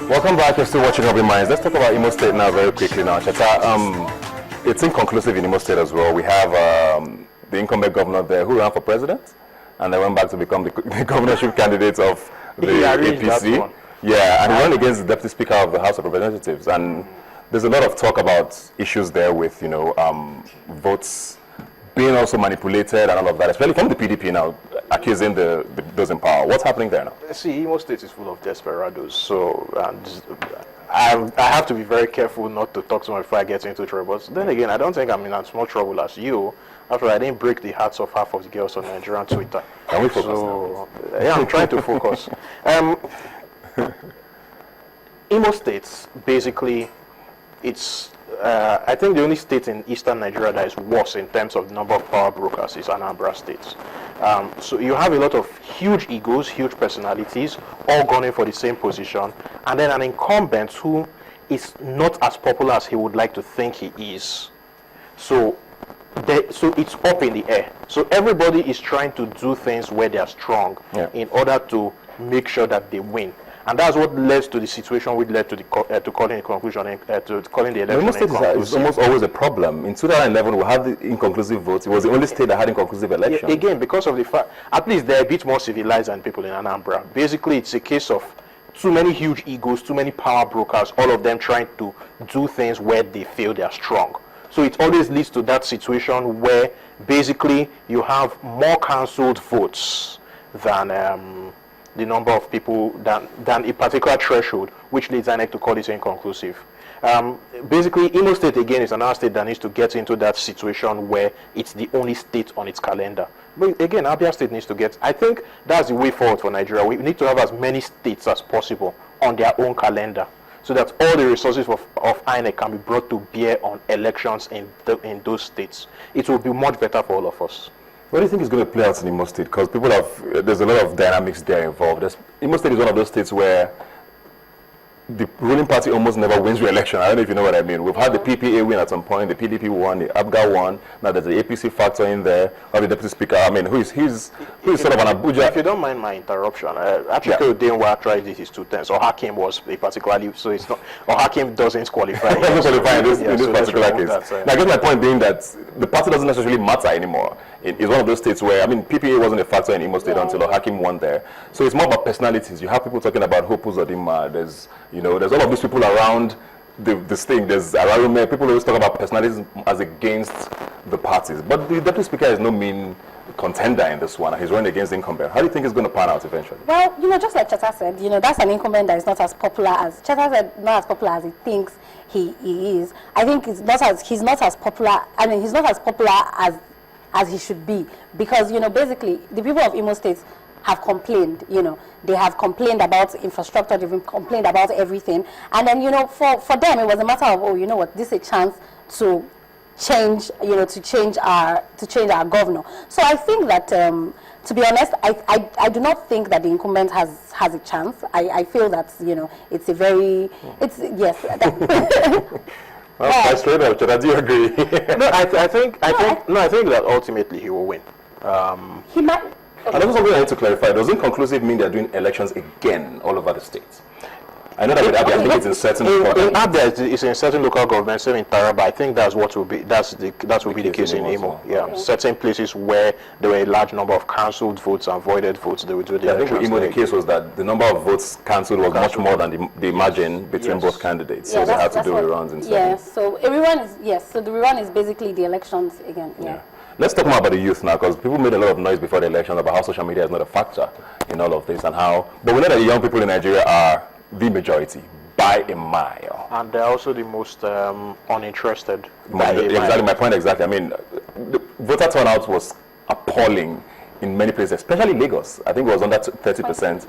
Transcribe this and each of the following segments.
Welcome back. You're still watching Rubbin Minds. Let's talk about Imo State now very quickly now. Cheta, it's inconclusive in Imo State as well. We have the incumbent governor there who ran for president and then went back to become the governorship candidate of the APC. Yeah, and he ran against the deputy speaker of the House of Representatives. And there's a lot of talk about issues there with, you know, votes being also manipulated and all of that, especially from the PDP now, accusing those in power. What's happening there now? See, Imo State is full of desperados, so I have to be very careful not to talk too much before I get into trouble. But then again, I don't think I'm in as much trouble as you. After I didn't break the hearts of half of the girls on Nigerian Twitter. Can we focus now? Yeah, I'm trying to focus. Imo State, basically, it's I think the only state in eastern Nigeria that is worse in terms of the number of power brokers is Anambra State. So you have a lot of huge egos, huge personalities, all gunning for the same position, and then an incumbent who is not as popular as he would like to think he is. So it's up in the air. So everybody is trying to do things where they are strong in order to make sure that they win. And that's what led to the situation which led to the to calling the conclusion to calling the election inconclusive. It's almost always a problem. In 2011, we had the inconclusive votes. It was the only state that had inconclusive election. Yeah, again, because of the fact, at least they're a bit more civilized than people in Anambra. Basically, it's a case of too many huge egos, too many power brokers, all of them trying to do things where they feel they are strong. So it always leads to that situation where basically you have more cancelled votes than the number of people than a particular threshold, which leads INEC to call it inconclusive. Basically, Imo State, again, is another state that needs to get into that situation where it's the only state on its calendar. But again, Abia State needs to get, I think that's the way forward for Nigeria. We need to have as many states as possible on their own calendar, so that all the resources of INEC can be brought to bear on elections in those states. It will be much better for all of us. What do you think is going to play out in Imo State? Because there's a lot of dynamics there involved. Imo State is one of those states where the ruling party almost never wins re-election. I don't know if you know what I mean. We've had the PPA win at some point, the PDP won, the ABGA won. Now there's the APC factor in there, or the deputy speaker. I mean, he's sort of an Abuja. If you don't mind my interruption, actually, Denwa tried this his 2 terms, or Hakim was a particularly, so it's not, or Hakim doesn't qualify. Doesn't qualify in this particular case. Now, I guess my point being that the party doesn't necessarily matter anymore. It's one of those states where, I mean, PPA wasn't a factor in Imo State until Hakim won there. So it's more about personalities. You have people talking about Hope Uzodinma. There's all of these people around this thing. There's Ararume. People always talk about personalities as against the parties. But the deputy speaker is no mean contender in this one. He's running against the incumbent. How do you think it's going to pan out eventually? Well, just like Cheta said, that's an incumbent that is not as popular as Cheta said, not as popular as he thinks he is. I think he's not as popular. I mean, he's not as popular as he should be, because basically the people of Imo State have complained. They have complained about infrastructure, they've complained about everything, and then for them it was a matter of, this is a chance to change, to change our governor. So I think that to be honest, I do not think that the incumbent has a chance. I feel that it's a very yes. Well, straight up, do you agree? No, I think that ultimately he will win. He might. And also something I need to clarify. Doesn't conclusive mean they're doing elections again all over the states? I know that with Abia, I think it's in certain in Abia, it's in certain local governments. Same in Taraba, I think that's what will be. That will be the case in Imo. Yeah, certain places where there were a large number of cancelled votes and voided votes, they would do the elections. I think with Imo, the case was that the number of votes cancelled was much more than the margin between both candidates. So they had to do reruns instead. Yes. So everyone is So the rerun is basically the elections again. Yeah. Let's talk more about the youth now, because people made a lot of noise before the election about how social media is not a factor in all of this and how. But we know that the young people in Nigeria are the majority by a mile, and they're also the most uninterested. Exactly my point. Exactly. I mean, the voter turnout was appalling in many places, especially Lagos. I think it was under 30%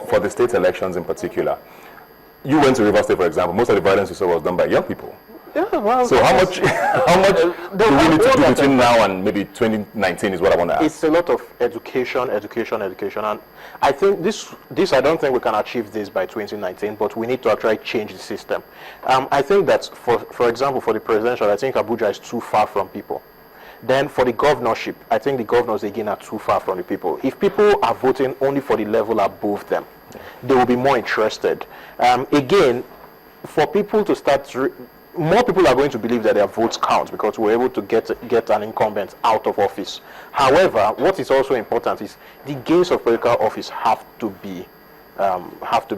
for the state elections in particular. You went to River State, for example. Most of the violence you saw was done by young people. Yeah, well, so how much do we need to do between now and maybe 2019 is what I want to ask. It's a lot of education, and I think this I don't think we can achieve this by 2019, but we need to actually change the system. I think that for example, for the presidential, I think Abuja is too far from people. Then for the governorship, I think the governors again are too far from the people. If people are voting only for the level above them, they will be more interested. Again, for people to start, more people are going to believe that their votes count because we're able to get an incumbent out of office. However, what is also important is the gains of political office have to be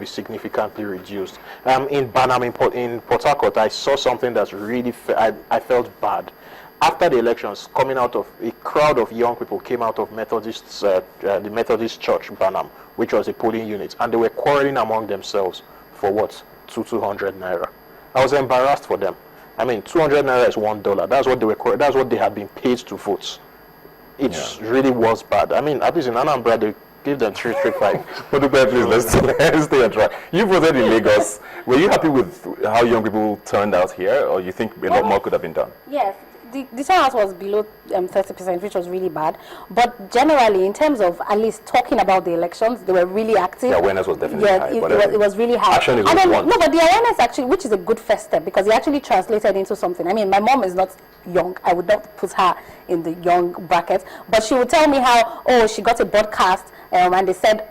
significantly reduced. In Banam, in Port Harcourt, I saw something that's really, I felt bad. After the elections, coming out of a crowd of young people came out of Methodists, the Methodist Church, Banam, which was a polling unit, and they were quarreling among themselves for what? 200 naira. I was embarrassed for them. I mean, 200 naira is $1. That's what they were. That's what they had been paid to vote. It really was bad. I mean, at least in Anambra, they give them 335. But please, let's stay on track. You voted in Lagos. Were you happy with how young people turned out here, or you think a lot more could have been done? Yes. The turnout was below 30%, which was really bad. But generally, in terms of at least talking about the elections, they were really active. The awareness was definitely high. It was really high. Action is and then, what no, but the awareness actually, which is a good first step, because it actually translated into something. I mean, my mom is not young. I would not put her in the young bracket. But she would tell me how, oh, she got a broadcast, and they said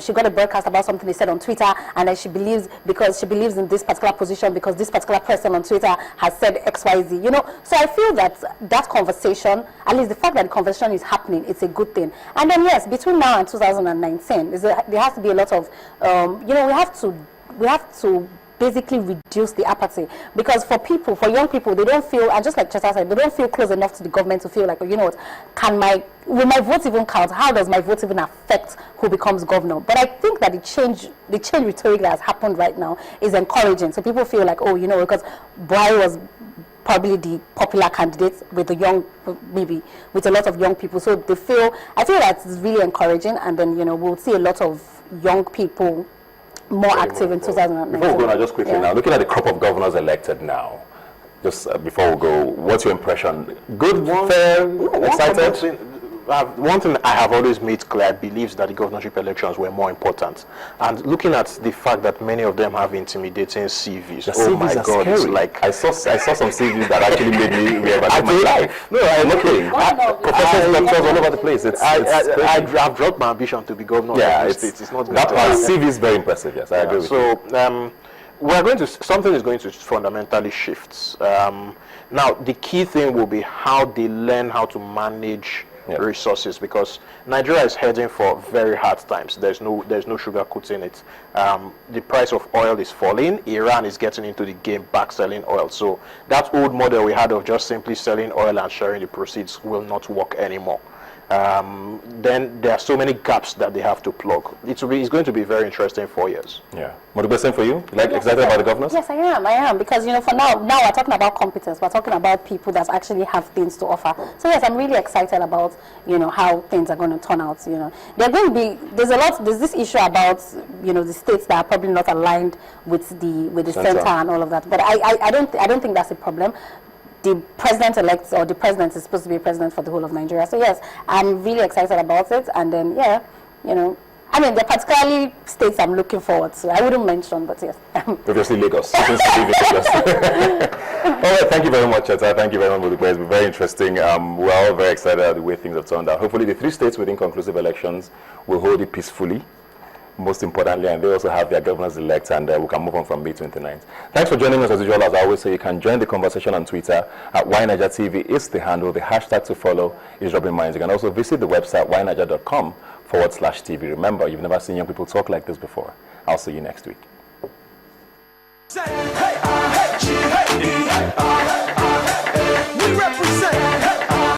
she got a broadcast about something they said on Twitter, and then she believes in this particular position because this particular person on Twitter has said XYZ. You know, so I feel that conversation, at least the fact that the conversation is happening, it's a good thing. And then yes, between now and 2019, there has to be a lot of, you know, we have to basically reduce the apathy, because for young people, they don't feel, and just like Cheta said, they don't feel close enough to the government to feel like, oh, you know what, will my vote even count? How does my vote even affect who becomes governor? But I think that the change rhetoric that has happened right now is encouraging. So people feel like, oh, you know, because Buhari was probably the popular candidate with maybe with a lot of young people. So I feel that's really encouraging, and then, you know, we'll see a lot of young people more active in 2019. Before we go now, just quickly now, looking at the crop of governors elected now, just before we go, what's your impression? Good, fair, excited? One thing I have always made clear, I believe, that the governorship elections were more important. And looking at the fact that many of them have intimidating CVs, CVs my God, it's like I saw some CVs that actually made me reevaluate my life. No, I'm not kidding. Professors, doctors all over the place. I've dropped my ambition to be governor of the state. It's not that part. CV is very impressive. Yes, I agree with you. So something is going to fundamentally shift. Now, the key thing will be how they learn how to manage resources, because Nigeria is heading for very hard times. There's no sugarcoating it. The price of oil is falling. Iran is getting into the game back selling oil. So that old model we had of just simply selling oil and sharing the proceeds will not work anymore. Then there are so many gaps that they have to plug. It's going to be very interesting 4 years. Yeah. What the same for you? Excited about the governors? Yes, I am. Because, you know, for now we're talking about competence. We're talking about people that actually have things to offer. So yes, I'm really excited about, you know, how things are going to turn out. You know, there's this issue about, you know, the states that are probably not aligned with the center and all of that. But I don't think that's a problem. The president-elect or the president is supposed to be a president for the whole of Nigeria. So yes, I'm really excited about it. And then, yeah, you know, I mean, there are particularly states I'm looking forward to. I wouldn't mention, but yes. Obviously, Lagos. All right, thank you very much, Cheta. Thank you very much, Budukwe. It's been very interesting. We're all very excited at the way things have turned out. Hopefully, the 3 states with inconclusive elections will hold it peacefully, most importantly, and they also have their governors-elect, and we can move on from May 29th. Thanks for joining us as usual. As I always say, you can join the conversation on Twitter at YNigerTV is the handle. The hashtag to follow is Rubbin. You can also visit the website yniger.com/TV. Remember, you've never seen young people talk like this before. I'll see you next week.